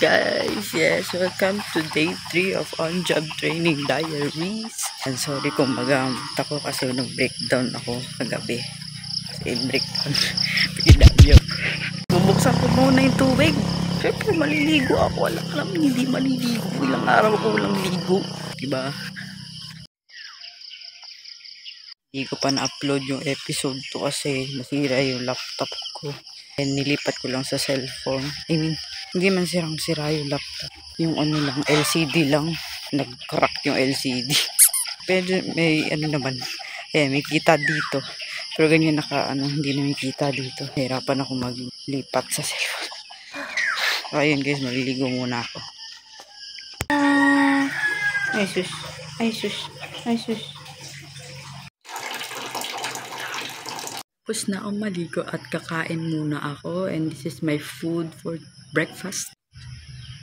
guys, yes, welcome to day 3 of on-job training diaries. And sorry kung magamit ako kasi nung breakdown ako kagabi. Kasi breakdown, pigilan nyo. Bubuksan ko muna yung tubig. Siyempre maliligo ako, alam hindi maliligo. Ilang araw ko walang ligo, diba? Hindi ko pa na-upload yung episode to kasi nasira yung laptop ko. And nilipat ko lang sa cellphone. I mean, hindi man sirang-sira yung laptop. Yung ano lang, LCD lang. Nag-crack yung LCD. Pero may ano naman. May kita dito. Pero ganyan hindi na may kita dito. Hirapan ako maglipat sa cellphone. So, ayun guys, maliligo muna ako. Ay sus. Ay sus. Ay sus. Tapos na ako maligo at kakain muna ako. And this is my food for breakfast.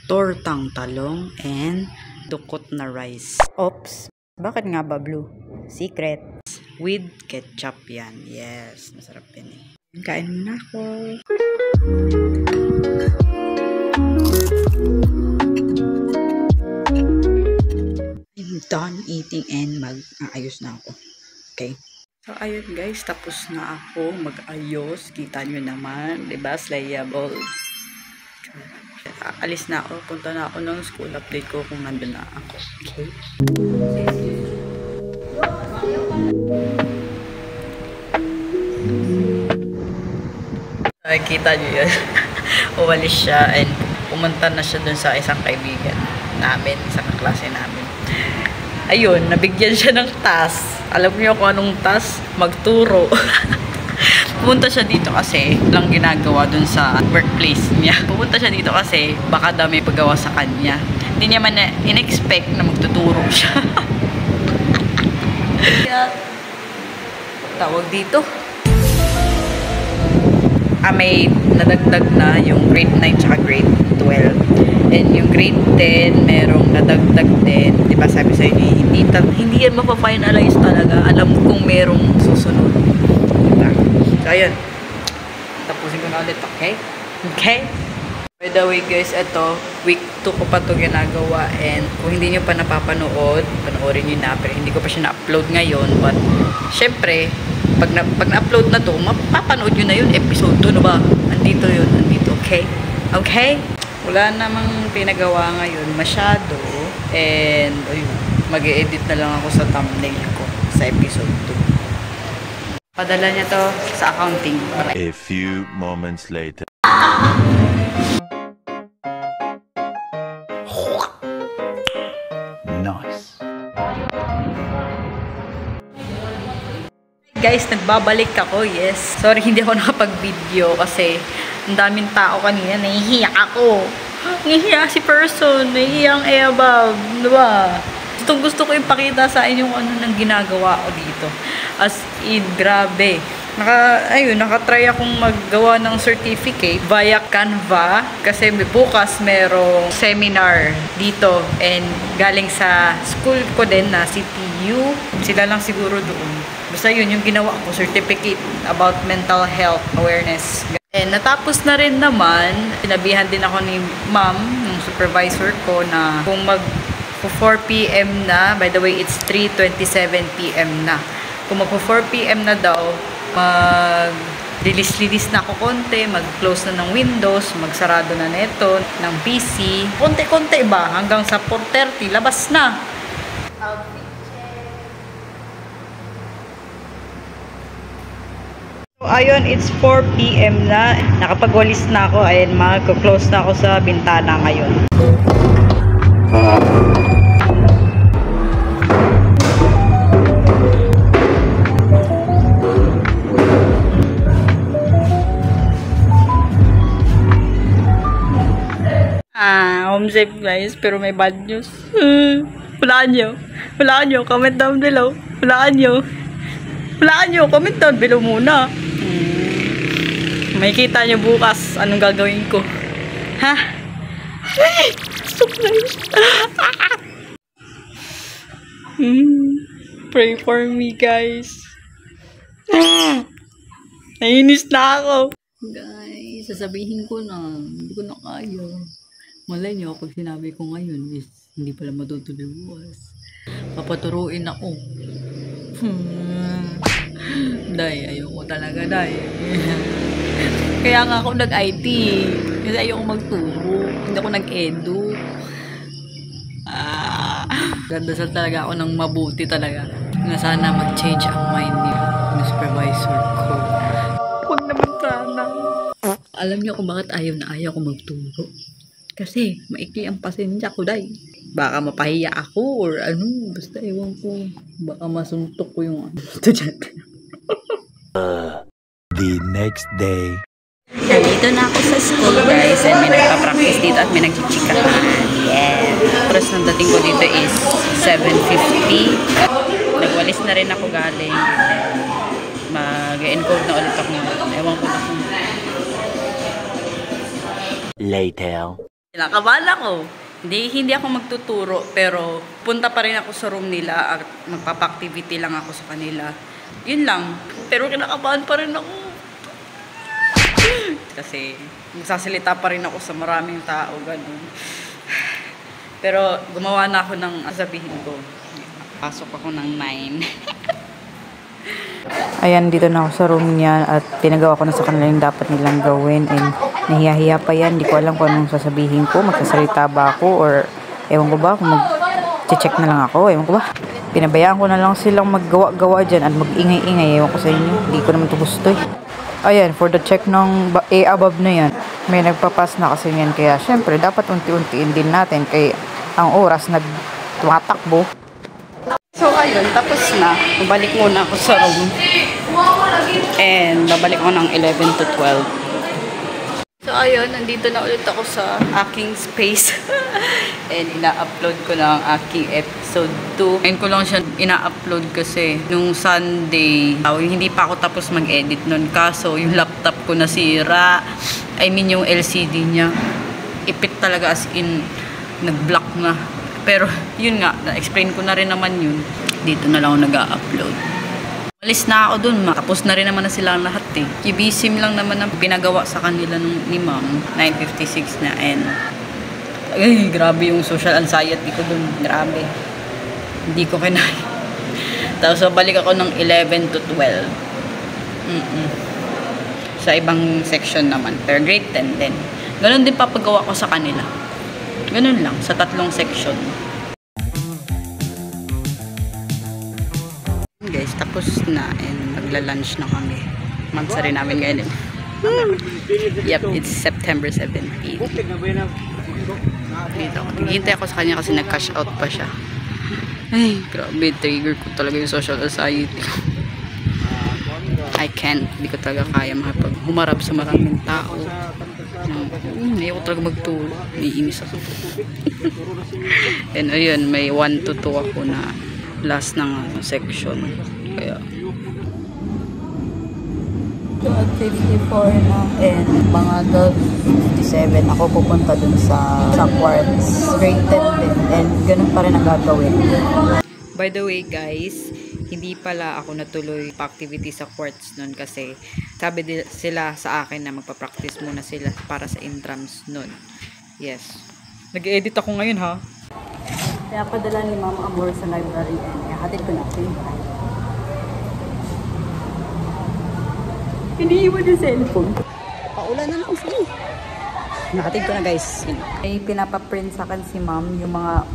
Tortang talong and dukot na rice. Oops! Bakit nga ba blue? Secret. With ketchup yan. Yes, masarap yan eh. Kain muna ako. I'm done eating and mag-aayos na ako. Okay? So, ayun guys, tapos na ako mag-ayos. Kita nyo naman, diba? Slayable. Alis na ako. Punta na ako ng school. Update ko kung nandun na ako. Okay? Kita nyo yun. Uwalis siya and pumunta na siya dun sa isang kaibigan namin, isang kaklase namin. Ayun, nabigyan siya ng task. Alam niyo kung anong task? Magturo. Pumunta siya dito kasi lang ginagawa dun sa workplace niya. Pumunta siya dito kasi baka daw may paggawa sa kanya. Hindi niya man in-expect na magtuturo siya. Kaya, tawag dito. May nadagdag na yung grade 9 tsaka grade 12. And yung grade 10, merong nadagdag din. Diba sabi sa inyo, hindi yan mapafinalize talaga. Alam kung merong susunod. Diba? So, ayun. Tapusin ko na ulit, okay? Okay? By the way, guys, ito, week 2 ko pa ito ginagawa. And kung hindi nyo pa napapanood, panoorin nyo na. Pero hindi ko pa siya na-upload ngayon. But, syempre, pag na-upload na to, mapapanood nyo na yun. Episode 2, no ba? Andito yun. Andito, okay? Okay? Wala namang pinagawa ngayon masyado. And, ayun, mag-e-edit na lang ako sa thumbnail ko sa episode 2. Padala niya to sa accounting. A few moments later. Nice. Guys, nagbabalik ako, yes. Sorry, hindi ako nakapag-video kasi ang daming tao kanina. Nahihiya ako. Nahihiya si person. Nahihiya ang Eabab. Diba? Gusto ko ipakita sa inyo kung ano nang ginagawa ko dito. As in, grabe. Nakatry akong maggawa ng certificate via Canva kasi bukas merong seminar dito and galing sa school ko din na CTU. Sila lang siguro doon. Basta yun yung ginawa ko, certificate about mental health awareness. And natapos na rin naman, sinabihan din ako ni ma'am, yung supervisor ko na kung mag-4 PM na, by the way, it's 3:27 PM na. Kung mag-4 PM na daw, mag-release na ako konti, mag-close na ng Windows, magsarado na neto ng PC. Konti-konti ba? Hanggang sa 4:30, labas na. So, ayun, it's 4 PM na. Nakapag-walis na ako. Ayun, mag-close na ako sa bintana ngayon. Home safe guys, pero may bad news. Hulaan nyo, comment down below. Hulaan nyo, comment down below muna. May kita nyo bukas anong gagawin ko. Ha? Surprise. Pray for me guys. Nainis na ako. Guys, sasabihin ko na, hindi ko na kaya. Malay niyo, pag sinabi ko ngayon is hindi pala matutuloy bukas. Papaturuin ako. Day, ayoko talaga, day. Kaya nga ako nag-IT. Kasi ayoko magturo. Hindi ako nag-edu. Gandasal talaga ako ng mabuti talaga. Na sana mag-change ang mind ni supervisor ko. Huwag naman sana. Alam niyo kung bakit ayaw ko magturo. Kasi maikli ang pasensya ko, day. Baka mapahiya ako or ano. Basta ewan ko. Baka masuntok ko yung estudyante. The next day. Nandito na ako sa school, guys. And may nagpa-practice dito at may nagchichikahan. Yeah. Oras ng dating ko dito is 7:50. Nagwalis na rin ako galing. Mag-encode na ulit ako. Ewan ko na kung... Later. Kinakabahan ako. Hindi ako magtuturo, pero punta pa rin ako sa room nila at magpapa-activity lang ako sa kanila. Yun lang. Pero kinakabahan pa rin ako. Kasi magsasalita pa rin ako sa maraming tao, ganun. Pero gumawa na ako ng sabihin ko. Pasok ako ng 9. Ayan, dito na ako sa room niya at pinagawa ko na sa kanila yung dapat nilang gawin. And nahiya-hiya pa yan. Hindi ko alam kung anong sasabihin ko. Magsasalita ba ako or ewan ko ba kung mag-check na lang ako. Ewan ko ba. Pinabayaan ko na lang silang maggawa-gawa dyan at mag-ingay-ingay. Ewan ko sa inyo. Hindi ko naman ito gusto eh. Ayan, for the check ng above na yan, may nagpapas na kasi yan. Kaya syempre, dapat unti-untiin din natin. Kaya ang oras tumatakbo. So ayun, tapos na. Babalik muna ako sa room. And babalik ko ng 11 to 12. So ayun, nandito na ulit ako sa aking space. And ina-upload ko na ang aking episode 2. Ngayon ko lang siya ina-upload kasi nung Sunday, hindi pa ako tapos mag-edit nun. Kaso yung laptop ko nasira. I mean yung LCD niya. Ipit talaga as in, nag-block na. Pero yun nga, na-explain ko na rin naman yun. Dito na lang ako nag-upload. Malis na ako dun, tapos na rin naman na silang lahat eh. Kibisim lang naman ang pinagawa sa kanila ni ma'am. 9:56 na and ay, grabe yung social anxiety ko dun. Grabe. Hindi ko kinaya. Tapos balik ako ng 11 to 12. Sa ibang section naman. Pero grade 10 din. Ganun din papagawa ko sa kanila. Ganun lang, sa 3 section. Guys, tapos na and magla-lunch na kami. Magsa rin namin ngayon. Yep, it's September 17. Dito, naghihintay ako sa kanya kasi nag-cash out pa siya. Ay, grabe, trigger ko talaga yung social anxiety. I can't, hindi ko talaga kaya humarap sa maraming tao. Ayoko talaga magturo. Naiinis ako. And ayun, may 1 to 2 ako na last ng section. Kaya 12:54 na and mga 12:57 ako pupunta dun sa quartz. Grade 10 din. And ganun pa rin ang gagawin. By the way guys, hindi pala ako natuloy pa-activity sa quartz nun kasi sabi sila sa akin na magpa-practice muna sila para sa intrams nun. Yes. Nag-edit ako ngayon ha. Kaya padala ni Ma'am Amor sa library and hatid ko na ako yung iniiwan yung cellphone. Paulan na lang siya. Nakatid ko na guys. May pinapaprint sa akin si Ma'am yung mga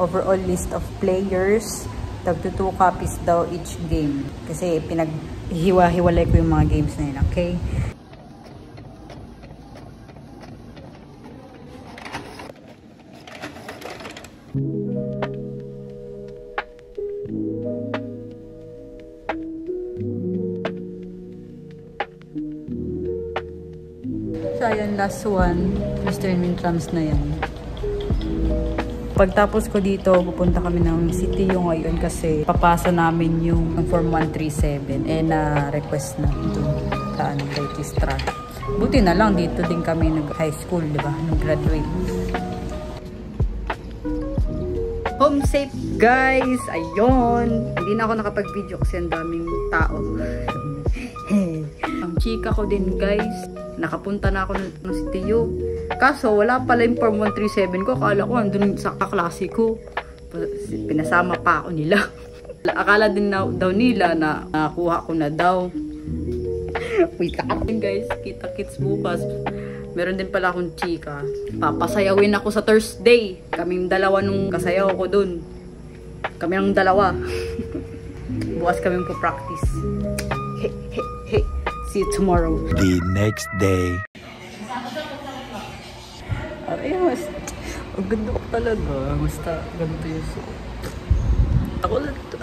overall list of players. Tagto 2 copies daw each game. Kasi pinaghiwa-hiwalay ko yung mga games na yun. Okay? So, ayun, last one. Mr. Mintrams na yan. Pagtapos ko dito, pupunta kami ng CTU ngayon kasi papasa namin yung Form 137 and request na doon sa registrar. Buti na lang dito din kami nag-high school, di ba? Nag-graduate. Home safe, guys! Ayun! Hindi na ako nakapag-video kasi ang daming tao. Ang chika ko din, guys. nakapunta na ako ng si Tio. Kaso, wala pala yung form 137 ko. Akala ko, andun sa kaklase ko. Pinasama pa ako nila. Akala din daw nila na nakuha ko na daw. Wait lang guys, kita-kits bukas. Meron din pala akong chika. Papasayawin ako sa Thursday. Kaming dalawa nung kasayaw ko dun. Kami ng dalawa. Bukas kami po-practice. Hey, hey, hey. See you tomorrow. The next day. Ay, mas... Ang ganda ko talaga. Basta ganito yung suot. Ako lang ito.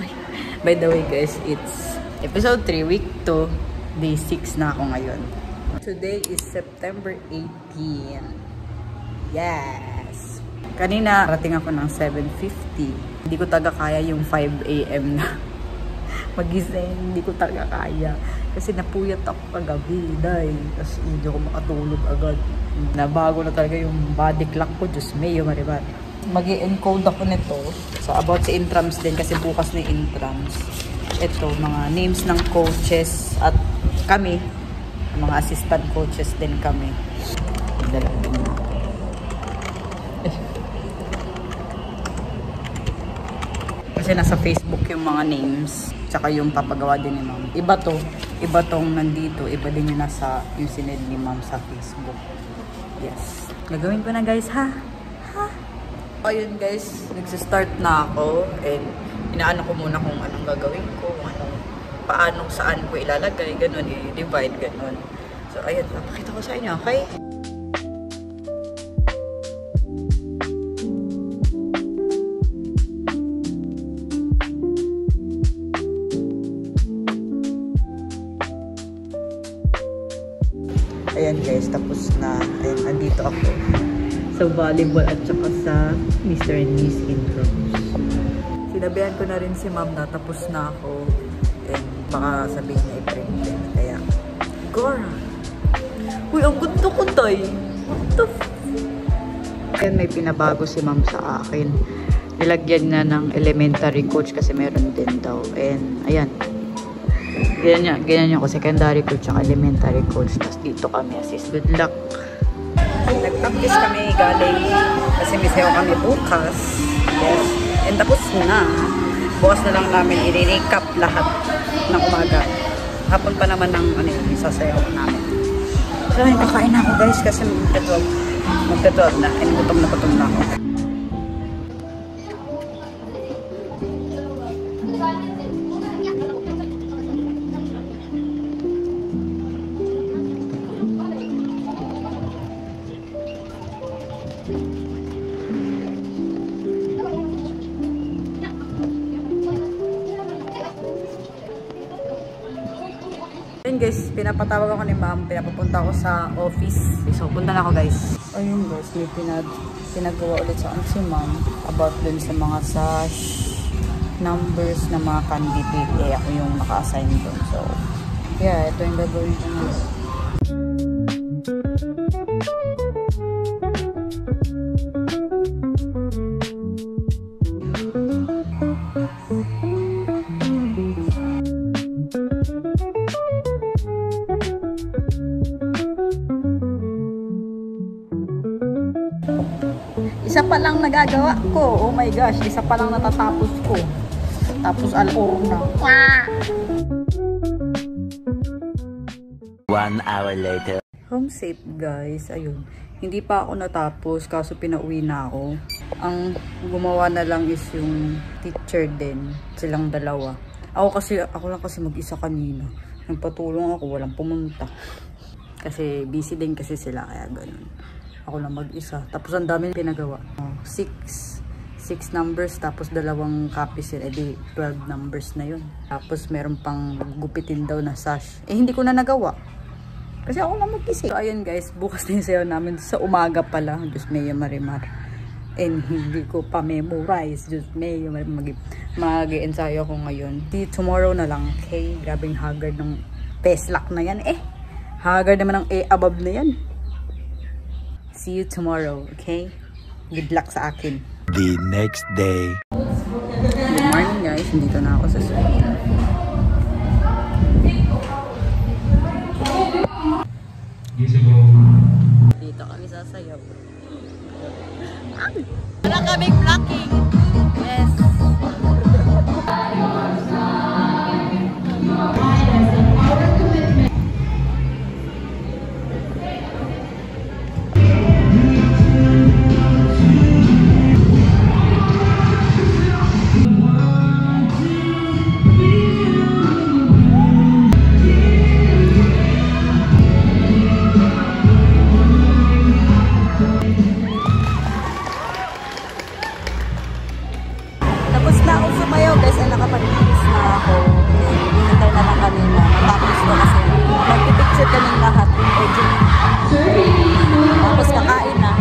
By the way guys, it's episode 3, week 2, day 6 na ako ngayon. Today is September 18. Yes! Kanina, rating ako ng 7:50. Hindi ko taga kaya yung 5 AM na magising. Hindi ko taga kaya. Kasi napuyat ako kagabi, dahil. Tapos hindi ako makatulog agad. Nabago na talaga yung body clock ko. Diyos may, maribat. Mag-i-encode ako nito. So, about sa intrams din kasi bukas na yung intrams. Ito, mga names ng coaches at kami. Mga assistant coaches din kami. Kasi nasa Facebook yung mga names. Tsaka yung papagawa din ni ma'am. Iba to. Iba tong nandito. Iba din yung nasa yung sinend ni ma'am sa Facebook. Yes. Gagawin ko na guys, ha? Ha? Ayun guys, nagsistart na ako. And inaano ko muna kung anong gagawin ko. Kung anong, paano, saan ko ilalagay. Ganun, i-divide, ganun. So, ayun. Napakita ko sa inyo, okay? Ayan guys, tapos na. Ayan, nandito ako sa volleyball at saka sa Mr. and Miss Intrams. Sinabihan ko na rin si ma'am na tapos na ako. And baka sabihin niya i-print din. Kaya, Gora! Uy, ang gusto ko tayo! What the f... Ayan, may pinabago si ma'am sa akin. Nilagyan na ng elementary coach kasi meron din daw. And, ayan. Ganyan niya ako, secondary coach at elementary coach. Tapos dito kami assist. Good luck! Nag-practice kami galing kasi may sayo kami bukas. Yes. And tapos na. Bukas na lang namin i-recap lahat ng umaga. Hapon pa naman ng isasayaw namin. So, kakain na ako guys kasi magtatawag na. And gutom na ako. Ayun guys, pinapatawag ako ni ma'am, pinapapunta ako sa office. So, punta na ako guys. Ayun guys, may pinagawa ulit sa si ma'am about dun sa mga sash numbers na mga candidate. Eh, ako yung naka-assign dun. So, yeah, ito yung gagawin ko na. Isa pa lang nagagawa ko. Oh my gosh, isa pa lang natatapos ko. Tapos al-orna. 1 hour later. Home safe guys. Ayun. Hindi pa ako natapos kaso pinauwi na ako. Ang gumawa na lang is yung teacher din. Silang dalawa. Ako lang kasi mag-isa kanina. Nagpatulong ako, walang pumunta. Kasi busy din kasi sila kaya ganun. Ako lang mag-isa. Tapos ang dami pinagawa. 6 numbers tapos 2 copies sila. Edi 12 numbers na yun. Tapos meron pang gupitin daw na sash. Eh hindi ko na nagawa. Kasi ako lang mag-isa. So ayun guys, bukas na yung sayo namin sa umaga pala. Diyos Mayo Marimar. And hindi ko pa memorize. Diyos Mayo Marimar. Mag-i-ensayo ako ngayon. See tomorrow na lang. Okay, grabing haggard ng peslak na yan. Haggard naman ng above na yan. See you tomorrow, okay? Good luck sa akin. The next day. Good morning guys, nandito na ako sa school. Dito kami sasayaw. Wala kaming blocking. Yes. Tapos na ako sumayaw guys, ay nakapag-release na ako. Hinintay na lang kami na matapos ko kasi magpipicture kaming lahat. Tapos kakain na.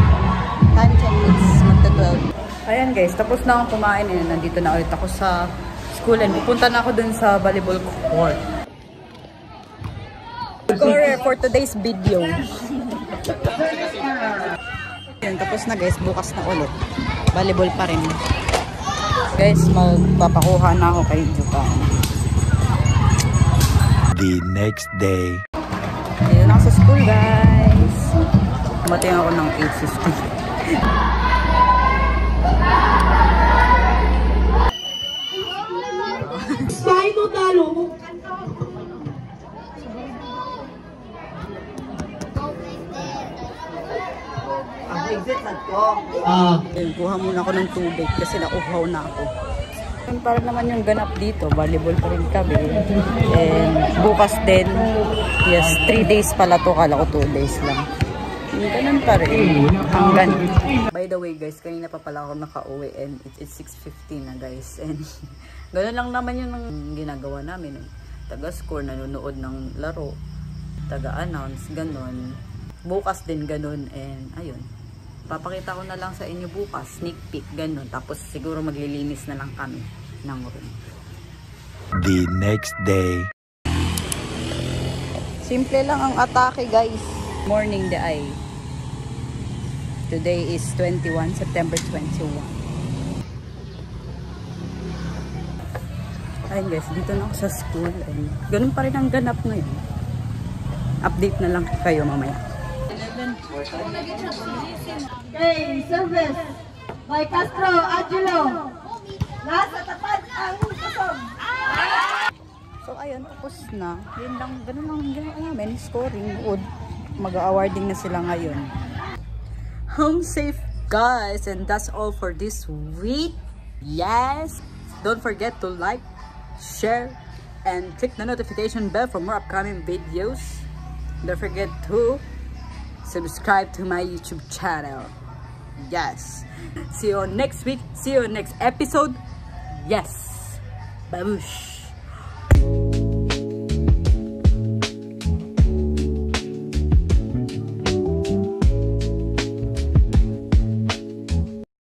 Time check is magta-12. Ayan guys, tapos na akong kumain. Nandito na ulit ako sa school and pupunta na ako dun sa volleyball court. Scorer for today's video. Ayan, tapos na guys, bukas na ulit. Volleyball pa rin. Guys, magpapakuha na ako kay Jupan. The next day. Dito na ako sa school, guys. Mating ako ng 8:50. Spy mo talo mo. Kuha muna ako ng tubig kasi nauhaw na ako. Para naman yung ganap dito, volleyball pa rin kami. And bukas din, yes, 3 days pala to, kala ko 2 days lang. Ganun pa rin, hanggang. By the way guys, kanina pa pala ako nakauwi and it's 6:50 na guys. And ganun lang naman yung ginagawa namin. Taga-score, nanonood ng laro, taga-announce, ganun. Bukas din ganun and ayun. Papakita ko na lang sa inyo bukas, sneak peek, ganun. Tapos siguro maglilinis na lang kami ng room. The next day. Simple lang ang atake guys. Morning the eye. Today is September 21. Ayun guys, dito na ako sa school. And ganun pa rin ang ganap ngayon. Update na lang kayo mamaya. Okay, service by Castro Angelo. Nasa tapat ang kusog. So ayun, tapos na. Yun lang, ganun lang namin. Scoring, mag-awarding na sila ngayon. Home safe guys, and that's all for this week. Yes, don't forget to like, share, and click the notification bell for more upcoming videos. Don't forget to subscribe to my YouTube channel. Yes. See you next week. See you next episode. Yes. Babush.